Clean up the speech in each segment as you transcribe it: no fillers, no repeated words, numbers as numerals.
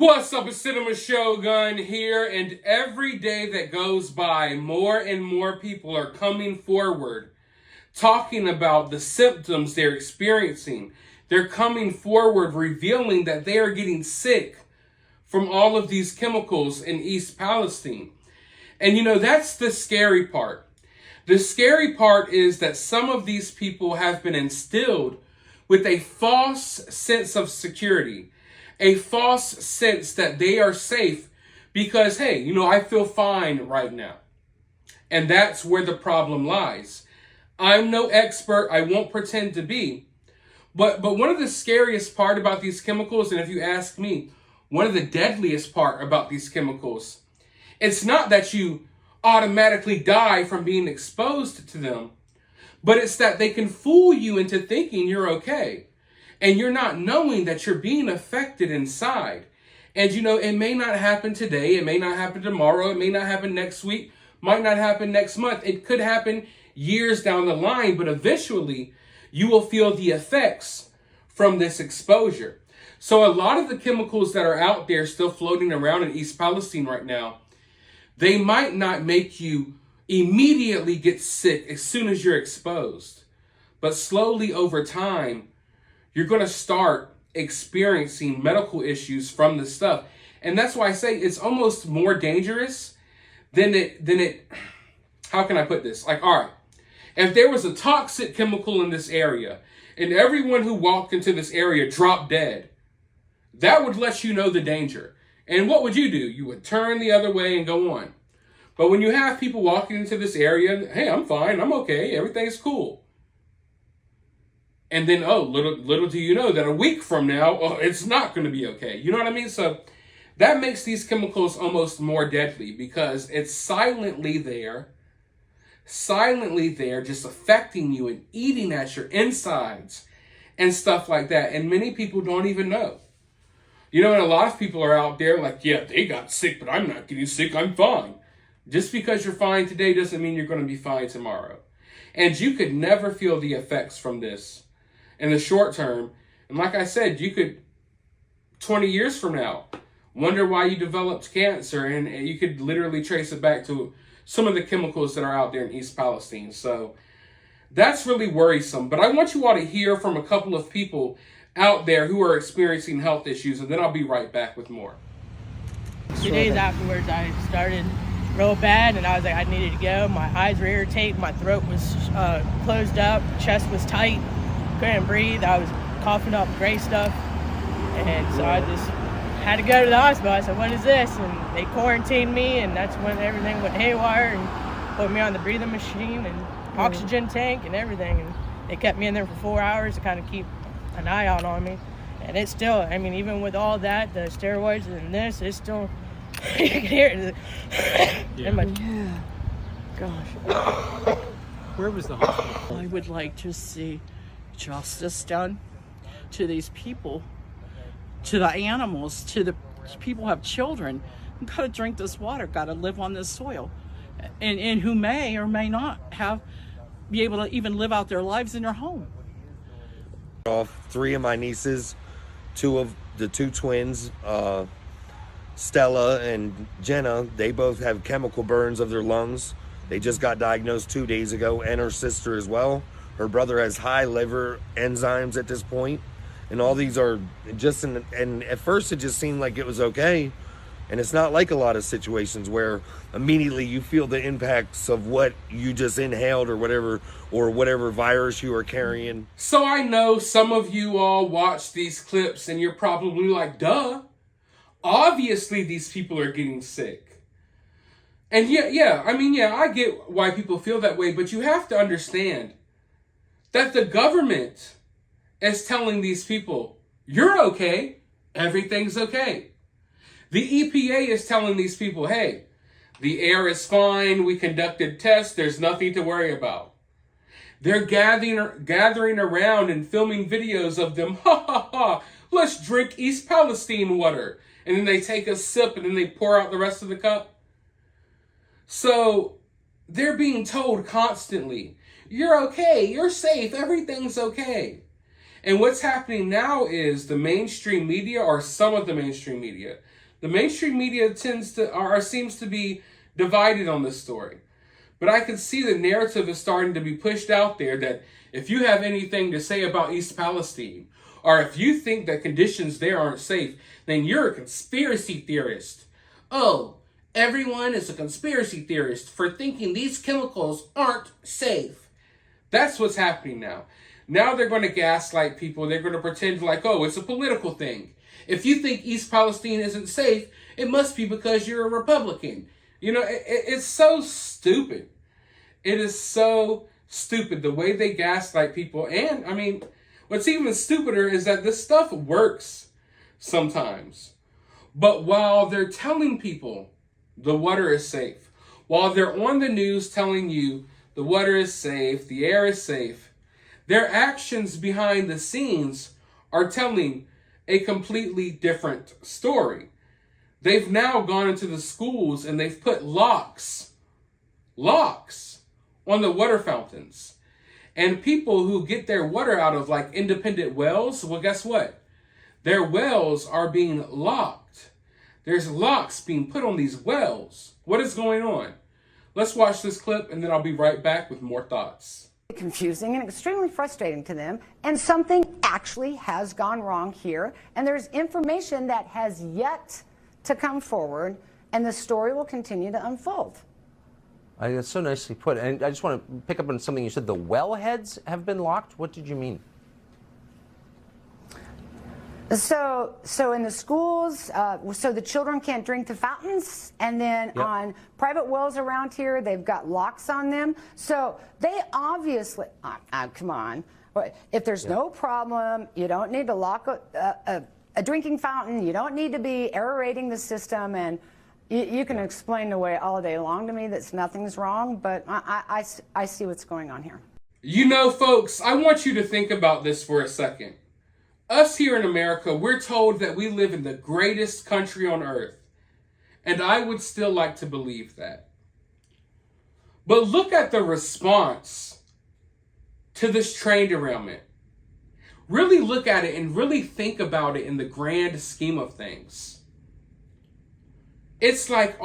What's up, it's Cinema Shogun here, and every day that goes by, more and more people are coming forward talking about the symptoms they're experiencing. They're coming forward revealing that they are getting sick from all of these chemicals in East Palestine. And that's the scary part. The scary part is that some of these people have been instilled with a false sense of security, a false sense that they are safe because, hey, I feel fine right now. And that's where the problem lies. I'm no expert. I won't pretend to be. But one of the scariest part about these chemicals, and if you ask me, one of the deadliest part about these chemicals, it's not that you automatically die from being exposed to them, but it's that they can fool you into thinking you're okay. And you're not knowing that you're being affected inside. And it may not happen today. It may not happen tomorrow. It may not happen next week. Might not happen next month. It could happen years down the line. But eventually, you will feel the effects from this exposure. So a lot of the chemicals that are out there still floating around in East Palestine right now, they might not make you immediately get sick as soon as you're exposed. But slowly over time, you're going to start experiencing medical issues from this stuff. And that's why I say it's almost more dangerous than it, how can I put this? Like, all right, if there was a toxic chemical in this area and everyone who walked into this area dropped dead, that would let you know the danger. And what would you do? You would turn the other way and go on. But when you have people walking into this area, hey, I'm fine, I'm okay, everything's cool. And then, little do you know that a week from now, it's not going to be okay. You know what I mean? So that makes these chemicals almost more deadly because it's silently there, just affecting you and eating at your insides and stuff like that. And many people don't even know. And a lot of people are out there like, yeah, they got sick, but I'm not getting sick. I'm fine. Just because you're fine today doesn't mean you're going to be fine tomorrow. And you could never feel the effects from this in the short term. And like I said, you could, 20 years from now, wonder why you developed cancer, and you could literally trace it back to some of the chemicals that are out there in East Palestine. So that's really worrisome. But I want you all to hear from a couple of people out there who are experiencing health issues, and then I'll be right back with more. 2 days afterwards, I started real bad, and I was like, I needed to go. My eyes were irritated, my throat was closed up, chest was tight, couldn't breathe. I was coughing up gray stuff, and so I just had to go to the hospital. I said, what is this? And they quarantined me, and that's when everything went haywire and put me on the breathing machine and oxygen tank and everything. And they kept me in there for 4 hours to kind of keep an eye out on me. And it's still, even with all that, the steroids and this, it's still, you can hear it. Yeah. Gosh. Where was the hospital? I would like to see justice done to these people, to the animals, to the people who have children who got to drink this water, got to live on this soil, and who may or may not be able to even live out their lives in their home. Off 3 of my nieces, 2 of the 2 twins, Stella and Jenna, they both have chemical burns of their lungs. They just got diagnosed 2 days ago, and her sister as well. Her brother has high liver enzymes at this point, and all these are just and at first it just seemed like it was okay. And it's not like a lot of situations where immediately you feel the impacts of what you just inhaled or whatever virus you are carrying. So I know some of you all watch these clips and you're probably like, duh, obviously these people are getting sick. And yeah, I get why people feel that way, but you have to understand that the government is telling these people, you're okay, everything's okay. The EPA is telling these people, hey, the air is fine, we conducted tests, there's nothing to worry about. They're gathering around and filming videos of them, let's drink East Palestine water. And then they take a sip and then they pour out the rest of the cup. So they're being told constantly, you're okay, you're safe, everything's okay. And what's happening now is the mainstream media, or some of the mainstream media, seems to be divided on this story. But I can see the narrative is starting to be pushed out there that if you have anything to say about East Palestine, or if you think that conditions there aren't safe, then you're a conspiracy theorist. Oh, everyone is a conspiracy theorist for thinking these chemicals aren't safe. That's what's happening now. Now they're going to gaslight people. They're going to pretend like, oh, it's a political thing. If you think East Palestine isn't safe, it must be because you're a Republican. You know, it's so stupid. It is so stupid the way they gaslight people. And, I mean, what's even stupider is that this stuff works sometimes. But while they're telling people the water is safe, while they're on the news telling you the water is safe, the air is safe, their actions behind the scenes are telling a completely different story. They've now gone into the schools and they've put locks on the water fountains. And people who get their water out of like independent wells, well, guess what? Their wells are being locked. There's locks being put on these wells. What is going on? Let's watch this clip and then I'll be right back with more thoughts. Confusing and extremely frustrating to them, and something actually has gone wrong here, and there's information that has yet to come forward, and the story will continue to unfold. That's so nicely put. And I just want to pick up on something you said. The wellheads have been locked. What did you mean? So in the schools, so the children can't drink the fountains, and then on private wells around here, they've got locks on them. So they obviously, come on, if there's no problem, you don't need to lock a drinking fountain, you don't need to be aerating the system, and you can explain away all day long to me that nothing's wrong, but I see what's going on here. You know, folks, I want you to think about this for a second. Us here in America, we're told that we live in the greatest country on earth. And I would still like to believe that. But look at the response to this train derailment. Really look at it and really think about it in the grand scheme of things. It's like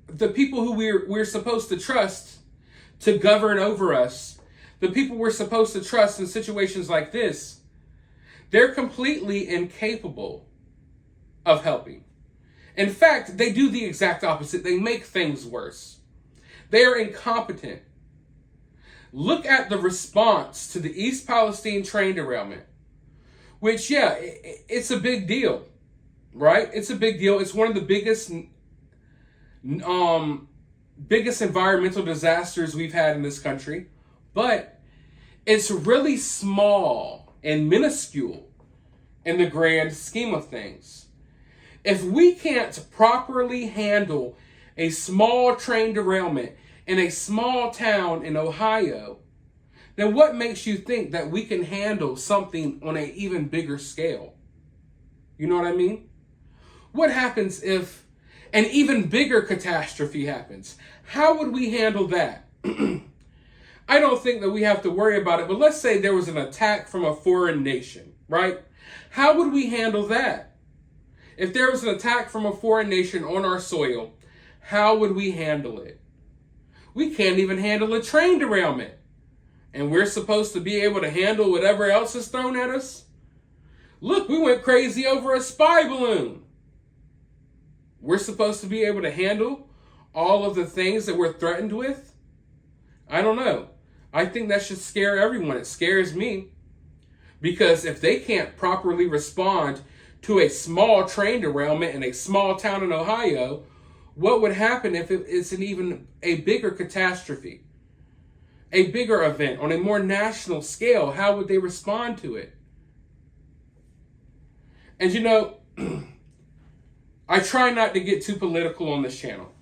the people who we're supposed to trust to govern over us, the people we're supposed to trust in situations like this, they're completely incapable of helping. In fact, they do the exact opposite. They make things worse. They are incompetent. Look at the response to the East Palestine train derailment, which, it's a big deal, right? It's a big deal. It's one of the biggest environmental disasters we've had in this country, but it's really small and minuscule in the grand scheme of things. If we can't properly handle a small train derailment in a small town in Ohio, then what makes you think that we can handle something on an even bigger scale? You know what I mean? What happens if an even bigger catastrophe happens? How would we handle that? I don't think that we have to worry about it, but let's say there was an attack from a foreign nation, right? How would we handle that? If there was an attack from a foreign nation on our soil, how would we handle it? We can't even handle a train derailment. And we're supposed to be able to handle whatever else is thrown at us? Look, we went crazy over a spy balloon. We're supposed to be able to handle all of the things that we're threatened with? I don't know. I think that should scare everyone. It scares me. Because if they can't properly respond to a small train derailment in a small town in Ohio, what would happen if it's an even a bigger catastrophe? A bigger event on a more national scale? How would they respond to it? And you know, I try not to get too political on this channel.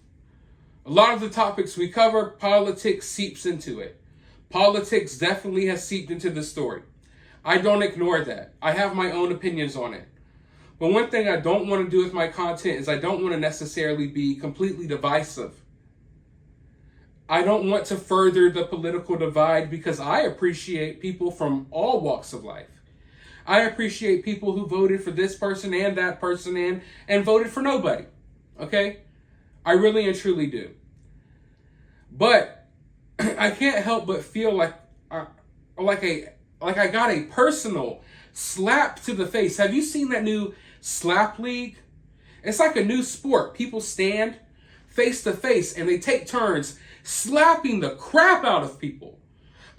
A lot of the topics we cover, politics seeps into it. Politics definitely has seeped into the story. I don't ignore that. I have my own opinions on it. But one thing I don't want to do with my content is I don't want to necessarily be completely divisive. I don't want to further the political divide because I appreciate people from all walks of life. I appreciate people who voted for this person and that person and voted for nobody. Okay? I really and truly do. But I can't help but feel like I got a personal slap to the face. Have you seen that new slap league? It's like a new sport. People stand face to face and they take turns slapping the crap out of people.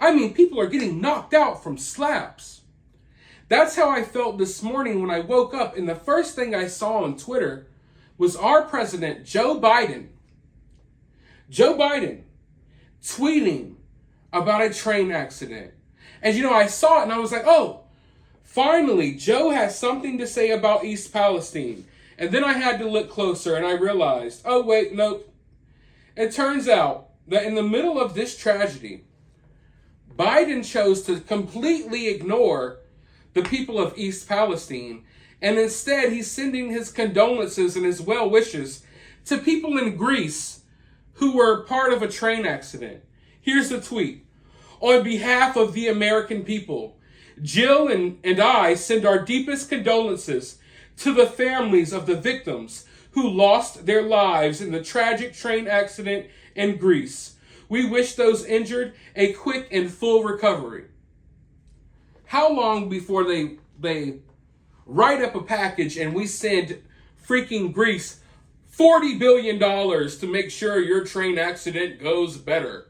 I mean, people are getting knocked out from slaps. That's how I felt this morning when I woke up, and the first thing I saw on Twitter was our president, Joe Biden, tweeting about a train accident. And I saw it and I was like, oh, finally, Joe has something to say about East Palestine. And then I had to look closer and I realized, oh, wait, nope. It turns out that in the middle of this tragedy, Biden chose to completely ignore the people of East Palestine. And instead, he's sending his condolences and his well wishes to people in Greece who were part of a train accident. Here's the tweet. On behalf of the American people, Jill and I send our deepest condolences to the families of the victims who lost their lives in the tragic train accident in Greece. We wish those injured a quick and full recovery. How long before they write up a package and we send freaking Greece $40 billion to make sure your train accident goes better,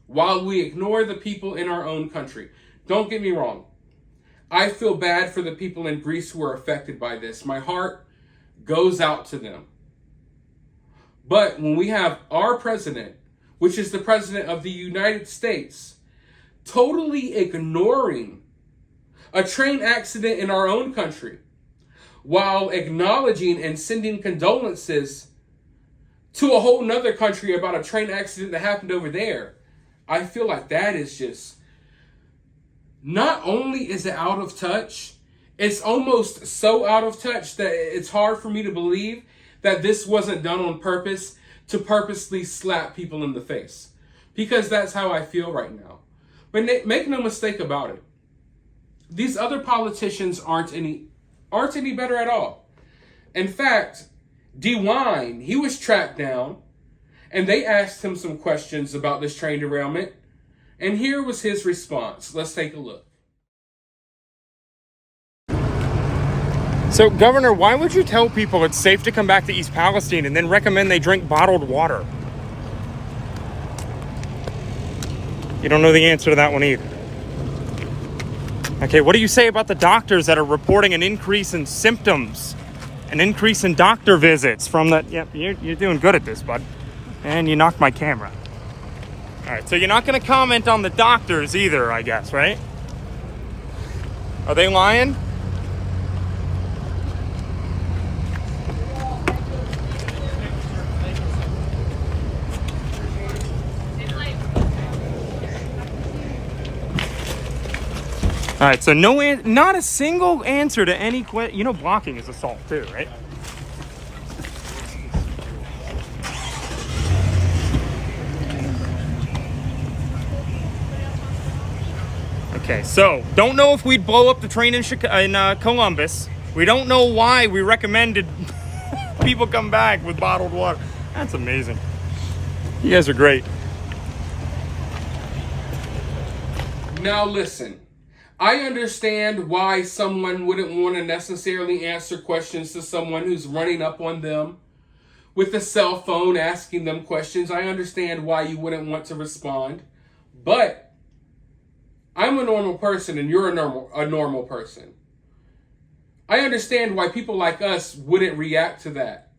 while we ignore the people in our own country? Don't get me wrong. I feel bad for the people in Greece who are affected by this. My heart goes out to them. But when we have our president, which is the president of the United States, totally ignoring a train accident in our own country, while acknowledging and sending condolences to a whole nother country about a train accident that happened over there, I feel like that is just, not only is it out of touch, it's almost so out of touch that it's hard for me to believe that this wasn't done on purpose to purposely slap people in the face. Because that's how I feel right now. But make no mistake about it. These other politicians aren't any better at all. In fact, DeWine, he was tracked down and they asked him some questions about this train derailment. And here was his response. Let's take a look. So, Governor, why would you tell people it's safe to come back to East Palestine and then recommend they drink bottled water? You don't know the answer to that one either. Okay, what do you say about the doctors that are reporting an increase in symptoms, an increase in doctor visits from that? Yep, you're doing good at this, bud. And you knocked my camera. All right, so you're not going to comment on the doctors either, I guess, right? Are they lying? All right, so not a single answer to any question. You know, blocking is assault too, right? Okay, so don't know if we'd blow up the train in Columbus. We don't know why we recommended people come back with bottled water. That's amazing. You guys are great. Now listen. I understand why someone wouldn't want to necessarily answer questions to someone who's running up on them with a cell phone asking them questions. I understand why you wouldn't want to respond. But I'm a normal person and you're a normal person. I understand why people like us wouldn't react to that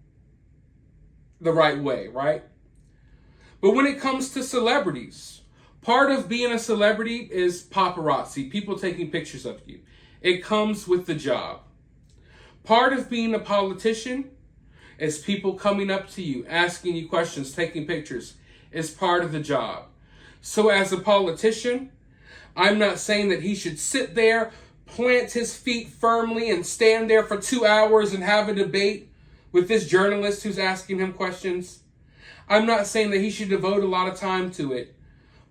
the right way, right? But when it comes to celebrities, part of being a celebrity is paparazzi, people taking pictures of you. It comes with the job. Part of being a politician is people coming up to you, asking you questions, taking pictures. It's part of the job. So as a politician, I'm not saying that he should sit there, plant his feet firmly and stand there for 2 hours and have a debate with this journalist who's asking him questions. I'm not saying that he should devote a lot of time to it.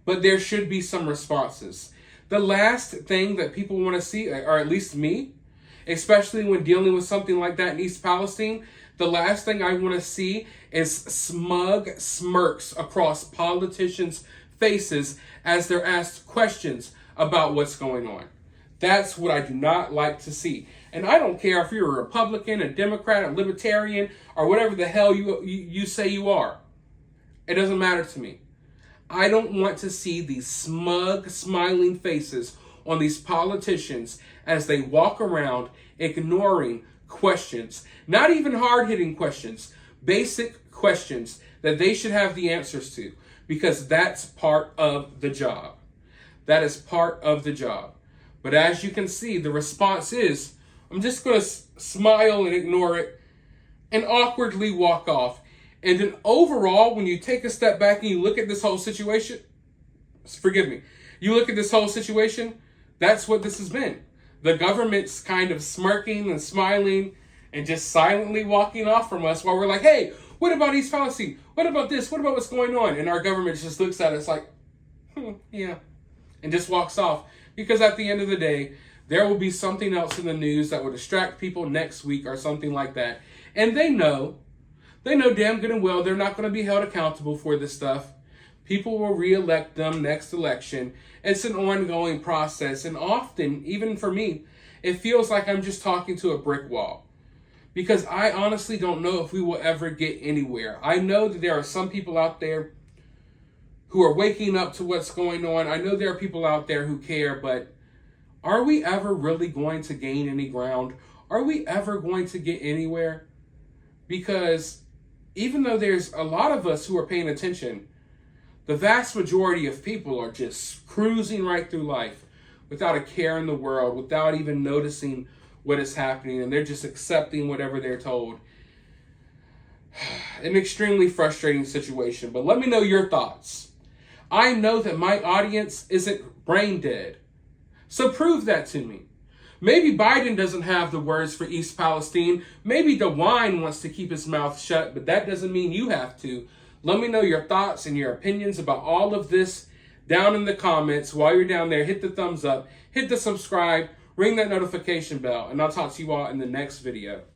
But there should be some responses. The last thing that people want to see, or at least me, especially when dealing with something like that in East Palestine, the last thing I want to see is smug smirks across politicians' faces as they're asked questions about what's going on. That's what I do not like to see. And I don't care if you're a Republican, a Democrat, a Libertarian, or whatever the hell you say you are. It doesn't matter to me. I don't want to see these smug, smiling faces on these politicians as they walk around ignoring questions. Not even hard-hitting questions. Basic questions that they should have the answers to. Because that's part of the job. That is part of the job. But as you can see, the response is, I'm just going to smile and ignore it and awkwardly walk off. And then overall, when you take a step back and you look at this whole situation, forgive me, you look at this whole situation, that's what this has been. The government's kind of smirking and smiling and just silently walking off from us while we're like, hey, what about East Palestine? What about this? What about what's going on? And our government just looks at us like, yeah, and just walks off. Because at the end of the day, there will be something else in the news that will distract people next week or something like that. And they know damn good and well they're not going to be held accountable for this stuff. People will re-elect them next election. It's an ongoing process. And often, even for me, it feels like I'm just talking to a brick wall. Because I honestly don't know if we will ever get anywhere. I know that there are some people out there who are waking up to what's going on. I know there are people out there who care, but are we ever really going to gain any ground? Are we ever going to get anywhere? Because even though there's a lot of us who are paying attention, the vast majority of people are just cruising right through life without a care in the world, without even noticing what is happening, and they're just accepting whatever they're told. An extremely frustrating situation, but let me know your thoughts. I know that my audience isn't brain dead, so prove that to me. Maybe Biden doesn't have the words for East Palestine. Maybe DeWine wants to keep his mouth shut, but that doesn't mean you have to. Let me know your thoughts and your opinions about all of this down in the comments. While you're down there, hit the thumbs up, hit the subscribe, ring that notification bell, and I'll talk to you all in the next video.